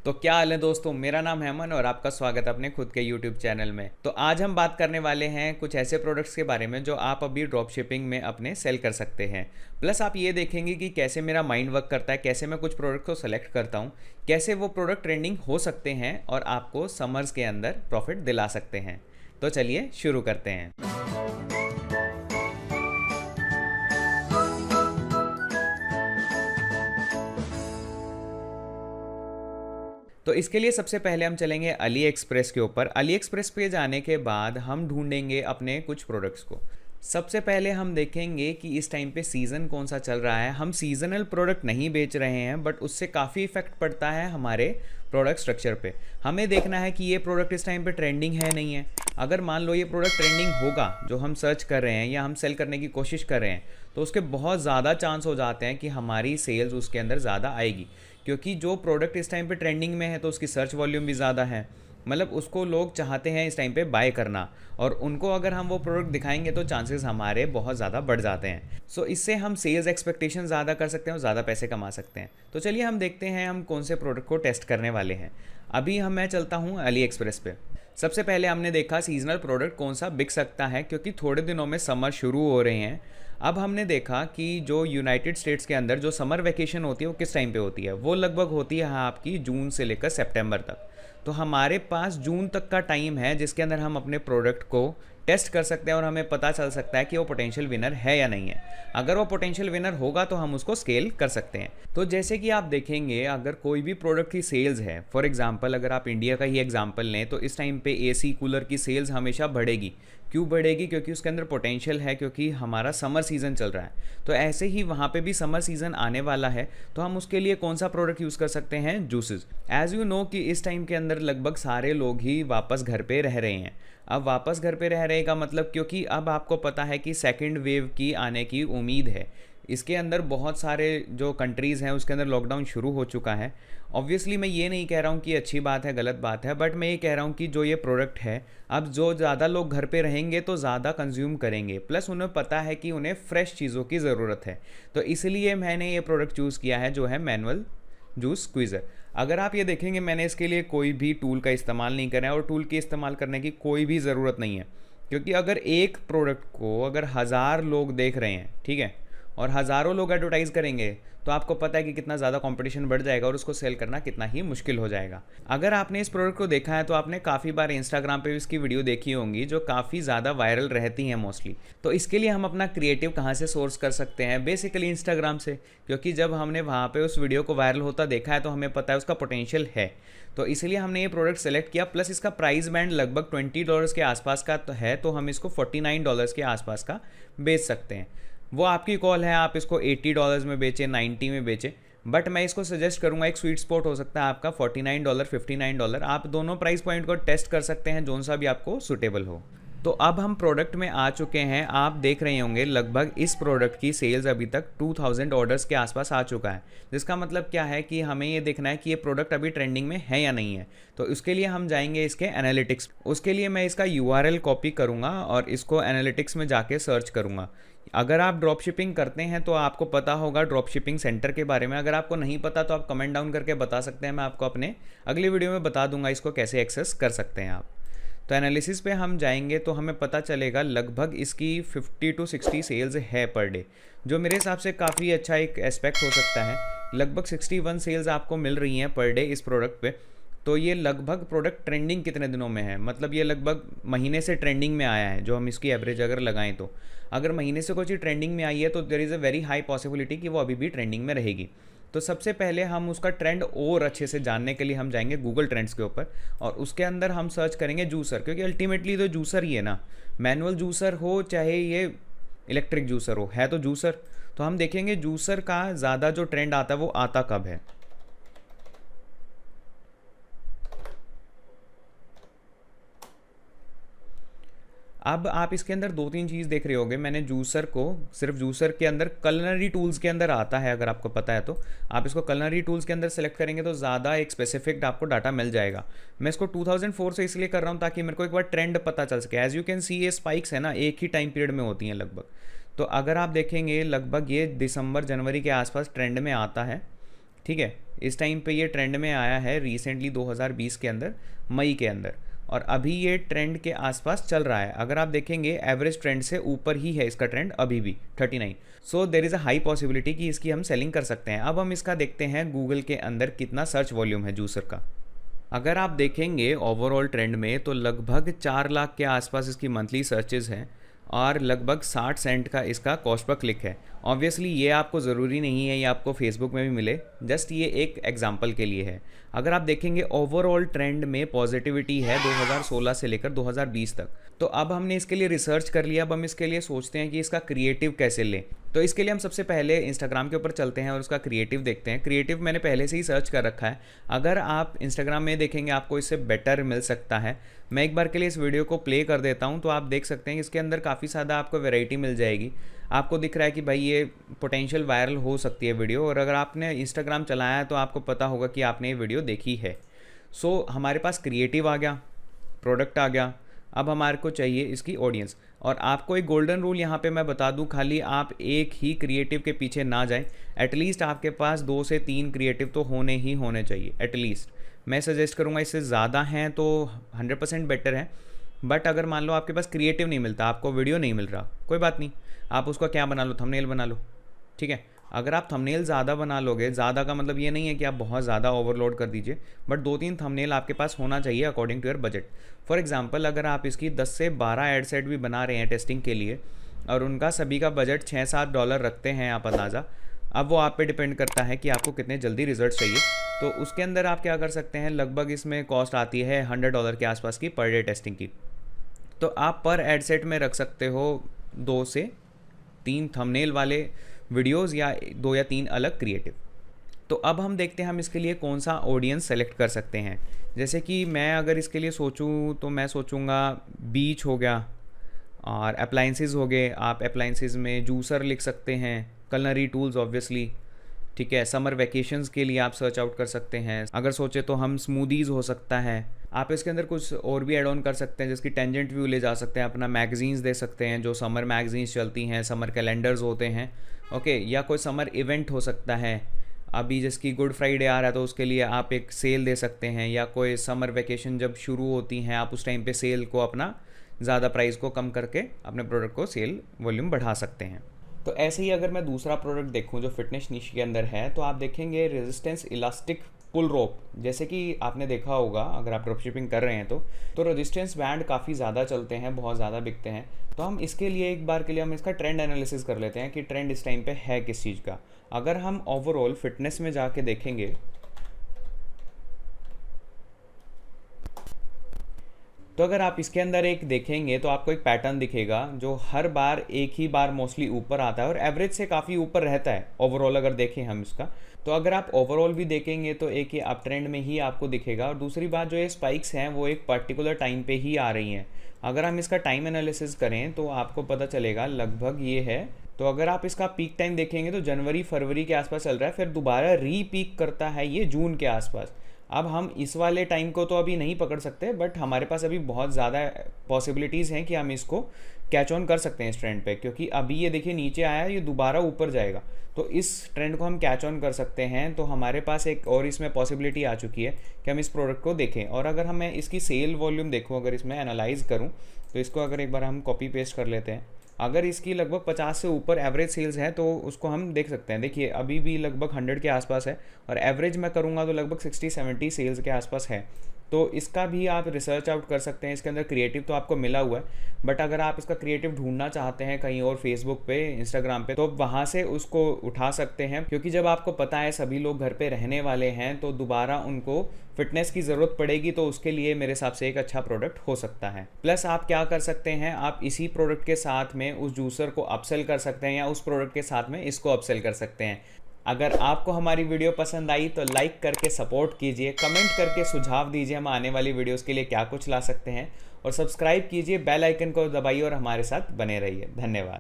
तो क्या हाल है दोस्तों, मेरा नाम है अमन और आपका स्वागत है अपने खुद के YouTube चैनल में। तो आज हम बात करने वाले हैं कुछ ऐसे प्रोडक्ट्स के बारे में जो आप अभी ड्रॉप शिपिंग में अपने सेल कर सकते हैं। प्लस आप ये देखेंगे कि कैसे मेरा माइंड वर्क करता है, कैसे मैं कुछ प्रोडक्ट को सेलेक्ट करता हूँ, कैसे वो प्रोडक्ट ट्रेंडिंग हो सकते हैं और आपको समर्स के अंदर प्रॉफिट दिला सकते हैं। तो चलिए शुरू करते हैं। तो इसके लिए सबसे पहले हम चलेंगे अली एक्सप्रेस के ऊपर। अली एक्सप्रेस पे जाने के बाद हम ढूंढेंगे अपने कुछ प्रोडक्ट्स को। सबसे पहले हम देखेंगे कि इस टाइम पे सीज़न कौन सा चल रहा है। हम सीजनल प्रोडक्ट नहीं बेच रहे हैं, बट उससे काफ़ी इफेक्ट पड़ता है हमारे प्रोडक्ट स्ट्रक्चर पे। हमें देखना है कि ये प्रोडक्ट इस टाइम पे ट्रेंडिंग है नहीं है। अगर मान लो ये प्रोडक्ट ट्रेंडिंग होगा, जो हम सर्च कर रहे हैं या हम सेल करने की कोशिश कर रहे हैं, तो उसके बहुत ज़्यादा चांस हो जाते हैं कि हमारी सेल्स उसके अंदर ज़्यादा आएगी, क्योंकि जो प्रोडक्ट इस टाइम पे ट्रेंडिंग में है तो उसकी सर्च वॉल्यूम भी ज़्यादा है। मतलब उसको लोग चाहते हैं इस टाइम पे बाय करना, और उनको अगर हम वो प्रोडक्ट दिखाएंगे तो चांसेस हमारे बहुत ज़्यादा बढ़ जाते हैं। सो इससे हम सेल्स एक्सपेक्टेशन ज़्यादा कर सकते हैं और ज़्यादा पैसे कमा सकते हैं। तो चलिए हम देखते हैं हम कौन से प्रोडक्ट को टेस्ट करने वाले हैं। अभी मैं चलता हूँ अली एक्सप्रेस पे। सबसे पहले हमने देखा सीजनल प्रोडक्ट कौन सा बिक सकता है, क्योंकि थोड़े दिनों में समर शुरू हो रहे हैं। अब हमने देखा कि जो यूनाइटेड स्टेट्स के अंदर जो समर वैकेशन होती है वो किस टाइम पे होती है। वो लगभग होती है आपकी जून से लेकर सितंबर तक। तो हमारे पास जून तक का टाइम है जिसके अंदर हम अपने प्रोडक्ट को टेस्ट कर सकते हैं और हमें पता चल सकता है कि वो पोटेंशियल विनर है या नहीं है। अगर वो पोटेंशियल विनर होगा तो हम उसको स्केल कर सकते हैं। तो जैसे कि आप देखेंगे, अगर कोई भी प्रोडक्ट की सेल्स है, फॉर एग्जांपल अगर आप इंडिया का ही एग्जांपल लें, तो इस टाइम पे एसी कूलर की सेल्स हमेशा बढ़ेगी। क्यों बढ़ेगी? क्योंकि उसके अंदर पोटेंशियल है, क्योंकि हमारा समर सीज़न चल रहा है। तो ऐसे ही वहाँ पे भी समर सीज़न आने वाला है, तो हम उसके लिए कौन सा प्रोडक्ट यूज़ कर सकते हैं? जूसेस। एज़ यू नो कि इस टाइम के अंदर लगभग सारे लोग ही वापस घर पे रह रहे हैं। अब वापस घर पे रह रहे का मतलब, क्योंकि अब आपको पता है कि सेकेंड वेव की आने की उम्मीद है। इसके अंदर बहुत सारे जो कंट्रीज़ हैं उसके अंदर लॉकडाउन शुरू हो चुका है। ऑब्वियसली मैं ये नहीं कह रहा हूँ कि अच्छी बात है, गलत बात है, बट मैं ये कह रहा हूँ कि जो ये प्रोडक्ट है, अब जो ज़्यादा लोग घर पे रहेंगे तो ज़्यादा कंज्यूम करेंगे। प्लस उन्हें पता है कि उन्हें फ्रेश चीज़ों की ज़रूरत है। तो इसलिए मैंने ये प्रोडक्ट चूज़ किया है, जो है मैनुअल जूस स्क्वीज़र। अगर आप ये देखेंगे, मैंने इसके लिए कोई भी टूल का इस्तेमाल नहीं करा है, और टूल के इस्तेमाल करने की कोई भी ज़रूरत नहीं है। क्योंकि अगर एक प्रोडक्ट को अगर 1000 लोग देख रहे हैं, ठीक है, और हज़ारों लोग एडवर्टाइज़ करेंगे, तो आपको पता है कि कितना ज़्यादा कंपटीशन बढ़ जाएगा और उसको सेल करना कितना ही मुश्किल हो जाएगा। अगर आपने इस प्रोडक्ट को देखा है तो आपने काफ़ी बार इंस्टाग्राम पे भी इसकी वीडियो देखी होंगी, जो काफ़ी ज़्यादा वायरल रहती हैं मोस्टली। तो इसके लिए हम अपना क्रिएटिव कहाँ से सोर्स कर सकते हैं? बेसिकली इंस्टाग्राम से, क्योंकि जब हमने वहाँ पर उस वीडियो को वायरल होता देखा है तो हमें पता है उसका पोटेंशियल है। तो इसलिए हमने ये प्रोडक्ट सेलेक्ट किया। प्लस इसका प्राइस बैंड लगभग $20 के आसपास का है, तो हम इसको $49 के आसपास का बेच सकते हैं। वो आपकी कॉल है, आप इसको $80 में बेचें, 90 में बेचें, बट मैं इसको सजेस्ट करूंगा, एक स्वीट स्पॉट हो सकता है आपका $49, $59। आप दोनों प्राइस पॉइंट को टेस्ट कर सकते हैं, जोन सा भी आपको सूटेबल हो। तो अब हम प्रोडक्ट में आ चुके हैं। आप देख रहे होंगे लगभग इस प्रोडक्ट की सेल्स अभी तक 2000 ऑर्डर्स के आसपास आ चुका है। जिसका मतलब क्या है कि हमें ये देखना है कि ये प्रोडक्ट अभी ट्रेंडिंग में है या नहीं है। तो उसके लिए हम जाएंगे इसके एनालिटिक्स। उसके लिए मैं इसका URL कॉपी करूँगा और इसको एनालिटिक्स में जाके सर्च करूँगा। अगर आप ड्रॉप शिपिंग करते हैं तो आपको पता होगा ड्रॉप शिपिंग सेंटर के बारे में। अगर आपको नहीं पता तो आप कमेंट डाउन करके बता सकते हैं, मैं आपको अपने अगली वीडियो में बता दूंगा इसको कैसे एक्सेस कर सकते हैं आप। तो एनालिसिस पे हम जाएंगे तो हमें पता चलेगा लगभग इसकी 50 to 60 सेल्स है पर डे, जो मेरे हिसाब से काफ़ी अच्छा एक एस्पेक्ट हो सकता है। लगभग 61 सेल्स आपको मिल रही हैं पर डे इस प्रोडक्ट पे। तो ये लगभग प्रोडक्ट ट्रेंडिंग कितने दिनों में है, मतलब ये लगभग महीने से ट्रेंडिंग में आया है। जो हम इसकी एवरेज अगर लगाएं, तो अगर महीने से कोई चीज़ ट्रेंडिंग में आई है तो there is a very high possibility कि वो अभी भी ट्रेंडिंग में रहेगी। तो सबसे पहले हम उसका ट्रेंड और अच्छे से जानने के लिए हम जाएंगे गूगल ट्रेंड्स के ऊपर, और उसके अंदर हम सर्च करेंगे जूसर, क्योंकि अल्टीमेटली तो जूसर ही है ना। मैनुअल जूसर हो चाहे ये इलेक्ट्रिक जूसर हो, है तो जूसर। तो हम देखेंगे जूसर का ज़्यादा जो ट्रेंड आता है वो आता कब है। अब आप इसके अंदर दो तीन चीज़ देख रहे होंगे। मैंने जूसर को सिर्फ जूसर के अंदर कलनरी टूल्स के अंदर आता है, अगर आपको पता है तो आप इसको कलनरी टूल्स के अंदर सेलेक्ट करेंगे तो ज़्यादा एक स्पेसिफिक आपको डाटा मिल जाएगा। मैं इसको 2004 से इसलिए कर रहा हूँ ताकि मेरे को एक बार ट्रेंड पता चल सके। एज़ यू कैन सी ये स्पाइक्स है ना, एक ही टाइम पीरियड में होती हैं लगभग। तो अगर आप देखेंगे लगभग ये दिसंबर जनवरी के आसपास ट्रेंड में आता है। ठीक है, इस टाइम पे ये ट्रेंड में आया है रिसेंटली 2020 के अंदर, मई के अंदर, और अभी ये ट्रेंड के आसपास चल रहा है। अगर आप देखेंगे एवरेज ट्रेंड से ऊपर ही है इसका ट्रेंड अभी भी 39। So there is a high possibility कि इसकी हम सेलिंग कर सकते हैं। अब हम इसका देखते हैं गूगल के अंदर कितना सर्च वॉल्यूम है जूसर का। अगर आप देखेंगे ओवरऑल ट्रेंड में तो लगभग 4 लाख के आसपास इसकी मंथली सर्चेज हैं और लगभग 60 सेंट का इसका कॉस्ट पर क्लिक है। ऑब्वियसली ये आपको ज़रूरी नहीं है ये आपको फेसबुक में भी मिले, जस्ट ये एक एग्जांपल के लिए है। अगर आप देखेंगे ओवरऑल ट्रेंड में पॉजिटिविटी है 2016 से लेकर 2020 तक। तो अब हमने इसके लिए रिसर्च कर लिया, अब हम इसके लिए सोचते हैं कि इसका क्रिएटिव कैसे लें। तो इसके लिए हम सबसे पहले इंस्टाग्राम के ऊपर चलते हैं और उसका क्रिएटिव देखते हैं। क्रिएटिव मैंने पहले से ही सर्च कर रखा है, अगर आप इंस्टाग्राम में देखेंगे आपको इससे बेटर मिल सकता है। मैं एक बार के लिए इस वीडियो को प्ले कर देता हूं तो आप देख सकते हैं कि इसके अंदर काफ़ी ज़्यादा आपको वैरायटी मिल जाएगी। आपको दिख रहा है कि भाई ये पोटेंशियल वायरल हो सकती है वीडियो, और अगर आपने इंस्टाग्राम चलाया है तो आपको पता होगा कि आपने ये वीडियो देखी है। सो हमारे पास क्रिएटिव आ गया, प्रोडक्ट आ गया, अब हमारे को चाहिए इसकी ऑडियंस। और आपको एक गोल्डन रूल यहाँ पे मैं बता दूँ, खाली आप एक ही क्रिएटिव के पीछे ना जाएं, एटलीस्ट आपके पास 2 से 3 क्रिएटिव तो होने ही होने चाहिए एटलीस्ट। मैं सजेस्ट करूँगा इससे ज़्यादा हैं तो 100% बेटर है, बट अगर मान लो आपके पास क्रिएटिव नहीं मिलता, आपको वीडियो नहीं मिल रहा, कोई बात नहीं, आप उसका क्या बना लो, थंबनेल बना लो। ठीक है, अगर आप थंबनेल ज़्यादा बना लोगे, ज़्यादा का मतलब ये नहीं है कि आप बहुत ज़्यादा ओवरलोड कर दीजिए, बट 2-3 थंबनेल आपके पास होना चाहिए according to your budget. For example अगर आप इसकी 10 से 12 एड सेट भी बना रहे हैं टेस्टिंग के लिए और उनका सभी का बजट $6-7 रखते हैं आप अंदाज़ा, अब वो आप पे डिपेंड करता है कि आपको कितने जल्दी रिजल्ट चाहिए। तो उसके अंदर आप क्या कर सकते हैं, लगभग इसमें कॉस्ट आती है $100 के आसपास की पर डे टेस्टिंग की। तो आप पर एड सेट में रख सकते हो 2 से 3 थंबनेल वाले वीडियोस या 2 या 3 अलग क्रिएटिव। तो अब हम देखते हैं हम इसके लिए कौन सा ऑडियंस सेलेक्ट कर सकते हैं। जैसे कि मैं अगर इसके लिए सोचूं तो मैं सोचूंगा बीच हो गया और अप्लाइंसेस हो गए। आप अप्लाइंसेस में जूसर लिख सकते हैं, कलनरी टूल्स ऑब्वियसली, ठीक है। समर वेकेशंस के लिए आप सर्च आउट कर सकते हैं। अगर सोचे तो हम स्मूदीज़ हो सकता है। आप इसके अंदर कुछ और भी ऐड ऑन कर सकते हैं, जिसकी टेंजेंट व्यू ले जा सकते हैं, अपना मैगजीन्स दे सकते हैं, जो समर मैगजीन्स चलती हैं, समर कैलेंडर्स होते हैं, ओके। या कोई समर इवेंट हो सकता है, अभी जिसकी गुड फ्राइडे आ रहा है तो उसके लिए आप एक सेल दे सकते हैं, या कोई समर वेकेशन जब शुरू होती हैं आप उस टाइम पे सेल को अपना ज़्यादा प्राइस को कम करके अपने प्रोडक्ट को सेल वॉल्यूम बढ़ा सकते हैं। तो ऐसे ही अगर मैं दूसरा प्रोडक्ट देखूं जो फिटनेस निश के अंदर है, तो आप देखेंगे रेजिस्टेंस इलास्टिक पुल रोप। जैसे कि आपने देखा होगा अगर आप ड्रॉप शिपिंग कर रहे हैं तो रेजिस्टेंस बैंड काफ़ी ज़्यादा चलते हैं, बहुत ज़्यादा बिकते हैं। तो हम इसके लिए एक बार के लिए हम इसका ट्रेंड एनालिसिस कर लेते हैं कि ट्रेंड इस टाइम पे है किस चीज़ का। अगर हम ओवरऑल फिटनेस में जाके देखेंगे तो अगर आप इसके अंदर एक देखेंगे तो आपको एक पैटर्न दिखेगा जो हर बार एक ही बार मोस्टली ऊपर आता है और एवरेज से काफ़ी ऊपर रहता है ओवरऑल। अगर देखें हम इसका, तो अगर आप ओवरऑल भी देखेंगे तो एक ही अप ट्रेंड में ही आपको दिखेगा। और दूसरी बात जो ये स्पाइक्स हैं वो एक पर्टिकुलर टाइम पे ही आ रही हैं। अगर हम इसका टाइम एनालिसिस करें तो आपको पता चलेगा लगभग ये है। तो अगर आप इसका पीक टाइम देखेंगे तो जनवरी फरवरी के आसपास चल रहा है, फिर दोबारा री पीक करता है ये जून के आसपास। अब हम इस वाले टाइम को तो अभी नहीं पकड़ सकते, बट हमारे पास अभी बहुत ज़्यादा पॉसिबिलिटीज़ हैं कि हम इसको कैच ऑन कर सकते हैं इस ट्रेंड पे, क्योंकि अभी ये देखिए नीचे आया, ये दोबारा ऊपर जाएगा। तो इस ट्रेंड को हम कैच ऑन कर सकते हैं। तो हमारे पास एक और इसमें पॉसिबिलिटी आ चुकी है कि हम इस प्रोडक्ट को देखें। और अगर मैं इसकी सेल वॉल्यूम देखूँ, अगर इसमें एनालाइज करूँ, तो इसको अगर एक बार हम कॉपी पेस्ट कर लेते हैं, अगर इसकी लगभग 50 से ऊपर एवरेज सेल्स है तो उसको हम देख सकते हैं। देखिए अभी भी लगभग 100 के आसपास है और एवरेज मैं करूँगा तो लगभग 60-70 सेल्स के आसपास है। तो इसका भी आप रिसर्च आउट कर सकते हैं। इसके अंदर क्रिएटिव तो आपको मिला हुआ है, बट अगर आप इसका क्रिएटिव ढूंढना चाहते हैं कहीं और फेसबुक पे, इंस्टाग्राम पे, तो वहाँ से उसको उठा सकते हैं। क्योंकि जब आपको पता है सभी लोग घर पे रहने वाले हैं तो दोबारा उनको फिटनेस की ज़रूरत पड़ेगी, तो उसके लिए मेरे हिसाब से एक अच्छा प्रोडक्ट हो सकता है। प्लस आप क्या कर सकते हैं, आप इसी प्रोडक्ट के साथ में उस जूसर को अपसेल कर सकते हैं या उस प्रोडक्ट के साथ में इसको अपसेल कर सकते हैं। अगर आपको हमारी वीडियो पसंद आई तो लाइक करके सपोर्ट कीजिए, कमेंट करके सुझाव दीजिए हम आने वाली वीडियोस के लिए क्या कुछ ला सकते हैं, और सब्सक्राइब कीजिए, बेल आइकन को दबाइए और हमारे साथ बने रहिए। धन्यवाद।